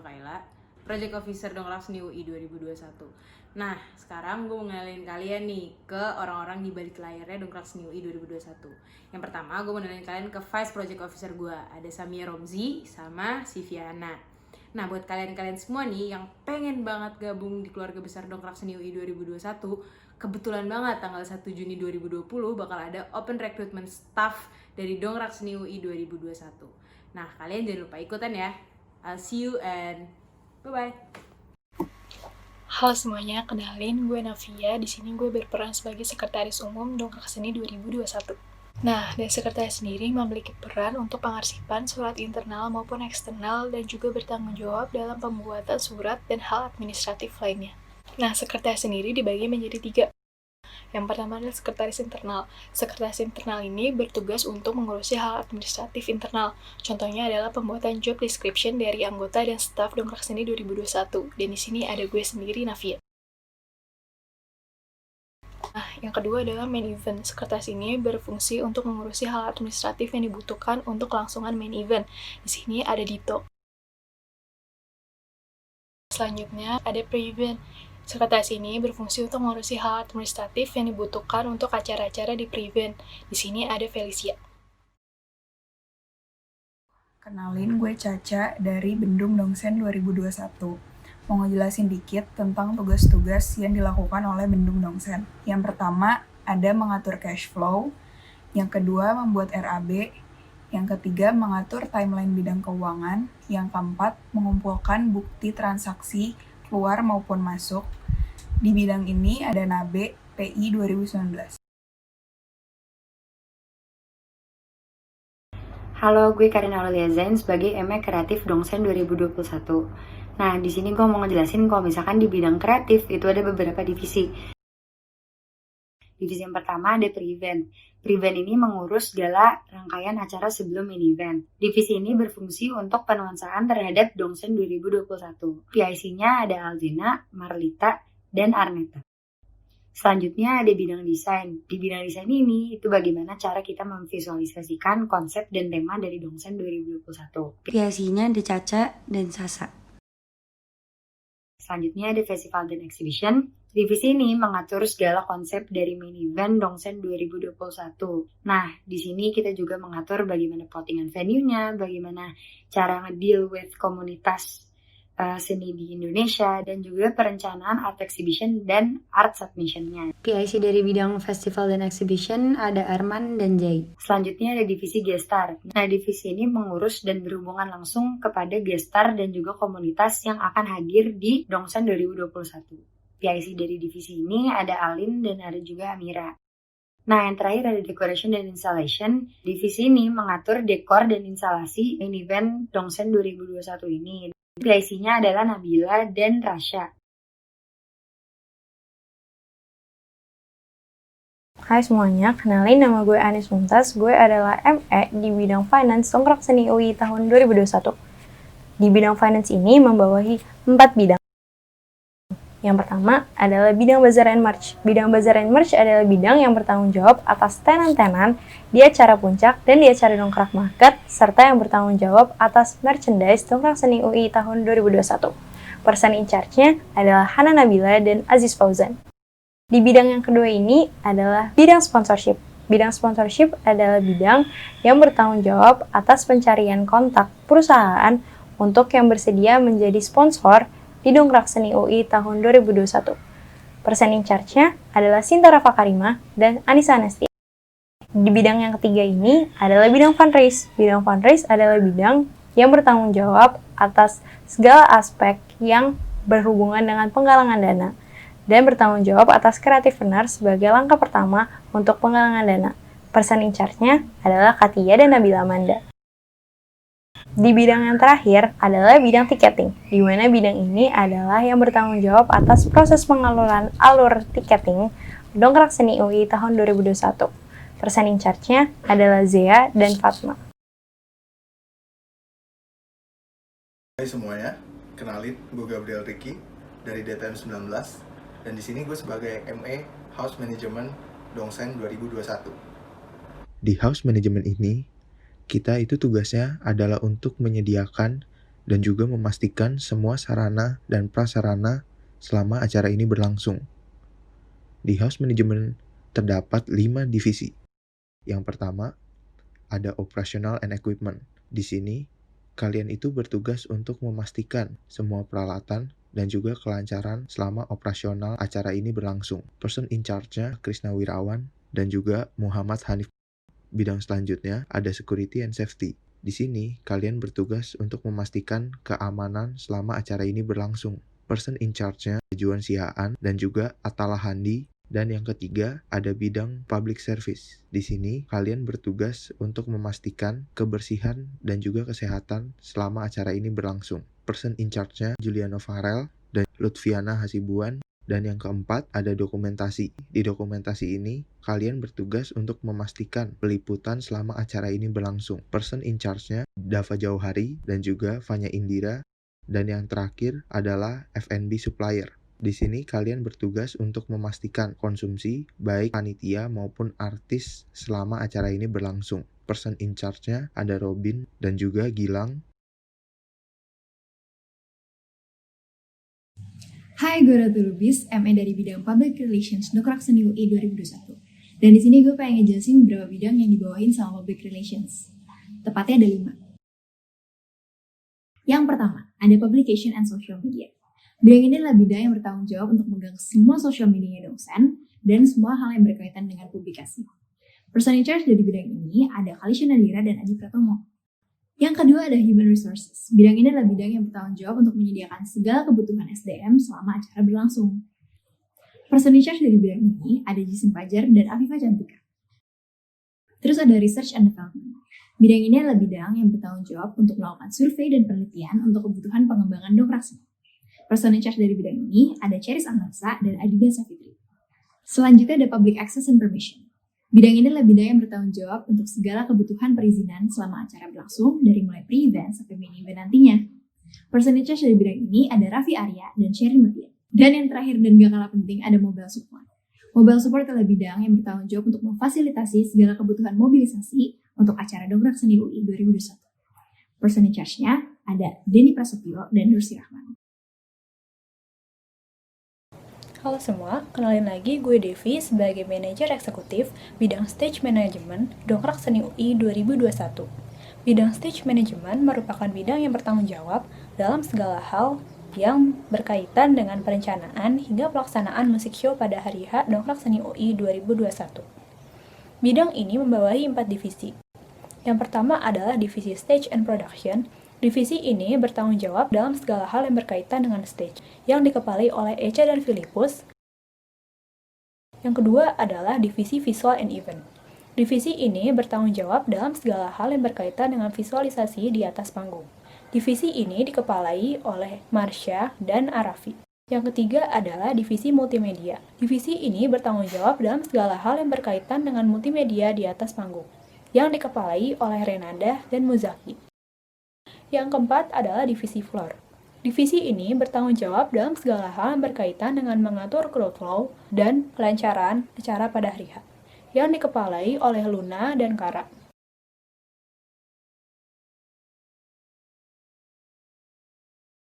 Kaila, Project Officer Dongkrak Seni UI 2021. Nah, sekarang gue mau ngenalin kalian nih ke orang-orang di balik layarnya Dongkrak Seni UI 2021. Yang pertama, gue mau ngenalin kalian ke Vice Project Officer gue. Ada Samia Romzi sama Siviana. Nah, buat kalian-kalian semua nih yang pengen banget gabung di keluarga besar Dongkrak Seni UI 2021, kebetulan banget tanggal 1 Juni 2020 bakal ada open recruitment staff dari Dongkrak Seni UI 2021. Nah, kalian jangan lupa ikutan ya. I'll see you and bye-bye. Halo semuanya, kenalin gue Navia. Di sini gue berperan sebagai Sekretaris Umum Dongkrak Seni 2021. Nah, dan sekretaris sendiri memiliki peran untuk pengarsipan surat internal maupun eksternal dan juga bertanggung jawab dalam pembuatan surat dan hal administratif lainnya. Nah, sekretaris sendiri dibagi menjadi 3. Yang pertama adalah sekretaris internal. Sekretaris internal ini bertugas untuk mengurusi hal administratif internal. Contohnya adalah pembuatan job description dari anggota dan staf Dongkrak Seni 2021. Dan di sini ada gue sendiri, Navia. Nah, yang kedua adalah main event. Sekretaris ini berfungsi untuk mengurusi hal administratif yang dibutuhkan untuk kelangsungan main event. Di sini ada Dito. Selanjutnya ada pre-event. Sekretaris ini berfungsi untuk mengurusi hal administratif yang dibutuhkan untuk acara-acara di pre-event. Di sini ada Felicia. Kenalin, gue Caca dari Bendung Dongsen 2021. Mau ngejelasin dikit tentang tugas-tugas yang dilakukan oleh Bendung Dongsen. Yang pertama, ada mengatur cash flow. Yang kedua, membuat RAB. Yang ketiga, mengatur timeline bidang keuangan. Yang keempat, mengumpulkan bukti transaksi keluar maupun masuk. Di bidang ini ada NABE PI 2019. Halo, gue Karina Aurelia Zain sebagai ME Kreatif Dongsen 2021. Nah, di sini gue mau ngejelasin kalau misalkan di bidang kreatif itu ada beberapa divisi. Divisi yang pertama ada pre-event. Pre-event ini mengurus segala rangkaian acara sebelum main event. Divisi ini berfungsi untuk penuansaan terhadap Dongsen 2021. PIC-nya ada Alzina, Marlita, dan Arneta. Selanjutnya ada bidang desain. Di bidang desain ini, itu bagaimana cara kita memvisualisasikan konsep dan tema dari Dongsen 2021. PIC-nya ada Caca dan Sasa. Selanjutnya ada festival dan exhibition. Divisi ini mengatur segala konsep dari main event Dongsen 2021. Nah, di sini kita juga mengatur bagaimana plottingan venue-nya, bagaimana cara nge-deal with komunitas seni di Indonesia, dan juga perencanaan art exhibition dan art submission-nya. PIC dari bidang festival dan exhibition ada Arman dan Jay. Selanjutnya ada divisi gestar. Nah, divisi ini mengurus dan berhubungan langsung kepada gestar dan juga komunitas yang akan hadir di Dongsen 2021. PIC dari divisi ini ada Alin dan ada juga Amira. Nah, yang terakhir ada decoration dan installation. Divisi ini mengatur dekor dan instalasi main event Dongsen 2021 ini. PIC-nya adalah Nabila dan Rasya. Hai semuanya, kenalin nama gue Anis Mumtaz. Gue adalah ME di bidang finance Dongkrak Seni UI tahun 2021. Di bidang finance ini membawahi 4 bidang. Yang pertama adalah bidang Bazaar and Merch. Bidang Bazaar and Merch adalah bidang yang bertanggung jawab atas tenan-tenan di acara puncak dan di acara Dongkrak Market, serta yang bertanggung jawab atas merchandise Dongkrak Seni UI tahun 2021. Person in charge-nya adalah Hana Nabila dan Aziz Fauzan. Di bidang yang kedua ini adalah bidang sponsorship. Bidang sponsorship adalah bidang yang bertanggung jawab atas pencarian kontak perusahaan untuk yang bersedia menjadi sponsor di Dongkrak Seni UI tahun 2021. Person in charge-nya adalah Sinta Rafa Karimah dan Anissa Anastia. Di bidang yang ketiga ini adalah bidang fundraise. Bidang fundraise adalah bidang yang bertanggung jawab atas segala aspek yang berhubungan dengan penggalangan dana dan bertanggung jawab atas creativepreneur sebagai langkah pertama untuk penggalangan dana. Person in charge-nya adalah Katia dan Nabila Amanda. Di bidang yang terakhir adalah bidang ticketing, di mana bidang ini adalah yang bertanggung jawab atas proses pengaluran alur ticketing Dongkrak Seni UI tahun 2021. Person in charge-nya adalah Zea dan Fatma. Hai semuanya, kenalin gue Gabriel Ricky dari DTM 19 dan di sini gue sebagai ME House Management Dongsen 2021. Di house management ini, kita itu tugasnya adalah untuk menyediakan dan juga memastikan semua sarana dan prasarana selama acara ini berlangsung. Di House Management terdapat 5 divisi. Yang pertama, ada Operational and Equipment. Di sini, kalian itu bertugas untuk memastikan semua peralatan dan juga kelancaran selama operasional acara ini berlangsung. Person in charge-nya Krisna Wirawan dan juga Muhammad Hanif. Bidang selanjutnya ada Security and Safety. Di sini, kalian bertugas untuk memastikan keamanan selama acara ini berlangsung. Person in charge-nya Juan Sihaan dan juga Atala Handi. Dan yang ketiga, ada bidang public service. Di sini, kalian bertugas untuk memastikan kebersihan dan juga kesehatan selama acara ini berlangsung. Person in charge-nya Juliano Farel dan Lutfiana Hasibuan. Dan yang keempat, ada dokumentasi. Di dokumentasi ini, kalian bertugas untuk memastikan peliputan selama acara ini berlangsung. Person in charge-nya Dava Jauhari dan juga Fanya Indira. Dan yang terakhir adalah F&B supplier. Di sini kalian bertugas untuk memastikan konsumsi baik panitia maupun artis selama acara ini berlangsung. Person in charge-nya ada Robin dan juga Gilang. Hai, gue Ratu Lubis, ME dari bidang Public Relations Dokrak Seni UI 2021. Dan di sini gue pengen ngejelasin beberapa bidang yang dibawahin sama Public Relations. Tepatnya ada 5. Yang pertama, ada Publication and Social Media. Bidang ini adalah bidang yang bertanggung jawab untuk memegang semua social media dosen dan semua hal yang berkaitan dengan publikasi. Person in charge dari bidang ini ada Kalisha Nadira dan Aji Pratomo. Yang kedua ada Human Resources. Bidang ini adalah bidang yang bertanggung jawab untuk menyediakan segala kebutuhan SDM selama acara berlangsung. Person in charge dari bidang ini ada Jisim Pajar dan Afifah Cantika. Terus ada Research and Development. Bidang ini adalah bidang yang bertanggung jawab untuk melakukan survei dan penelitian untuk kebutuhan pengembangan dongkrak seni. Person in charge dari bidang ini ada Cheris Amarsa dan Adida Safitri. Selanjutnya ada Public Access and Permission. Bidang ini adalah bidang yang bertanggung jawab untuk segala kebutuhan perizinan selama acara berlangsung dari mulai pre-event sampai mini-event nantinya. Person in charge dari bidang ini ada Raffi Arya dan Sherin Metia. Dan yang terakhir dan gak kalah penting ada Mobile Support. Mobile Support adalah bidang yang bertanggung jawab untuk memfasilitasi segala kebutuhan mobilisasi untuk acara Dongkrak Seni UI 2021. Person in charge-nya ada Denny Prasetyo dan Nursi Rahman. Halo semua, kenalin lagi gue Devi sebagai manajer eksekutif bidang Stage Management Dongkrak Seni UI 2021. Bidang Stage Management merupakan bidang yang bertanggung jawab dalam segala hal yang berkaitan dengan perencanaan hingga pelaksanaan musik show pada hari H Dongkrak Seni UI 2021. Bidang ini membawahi 4 divisi. Yang pertama adalah divisi Stage and Production. Divisi ini bertanggung jawab dalam segala hal yang berkaitan dengan stage, yang dikepalai oleh Echa dan Filipus. Yang kedua adalah divisi Visual and Event. Divisi ini bertanggung jawab dalam segala hal yang berkaitan dengan visualisasi di atas panggung. Divisi ini dikepalai oleh Marsha dan Arafi. Yang ketiga adalah divisi Multimedia. Divisi ini bertanggung jawab dalam segala hal yang berkaitan dengan multimedia di atas panggung, yang dikepalai oleh Renanda dan Muzaki. Yang keempat adalah divisi Floor. Divisi ini bertanggung jawab dalam segala hal yang berkaitan dengan mengatur crowd flow dan kelancaran acara pada hari H, yang dikepalai oleh Luna dan Kara.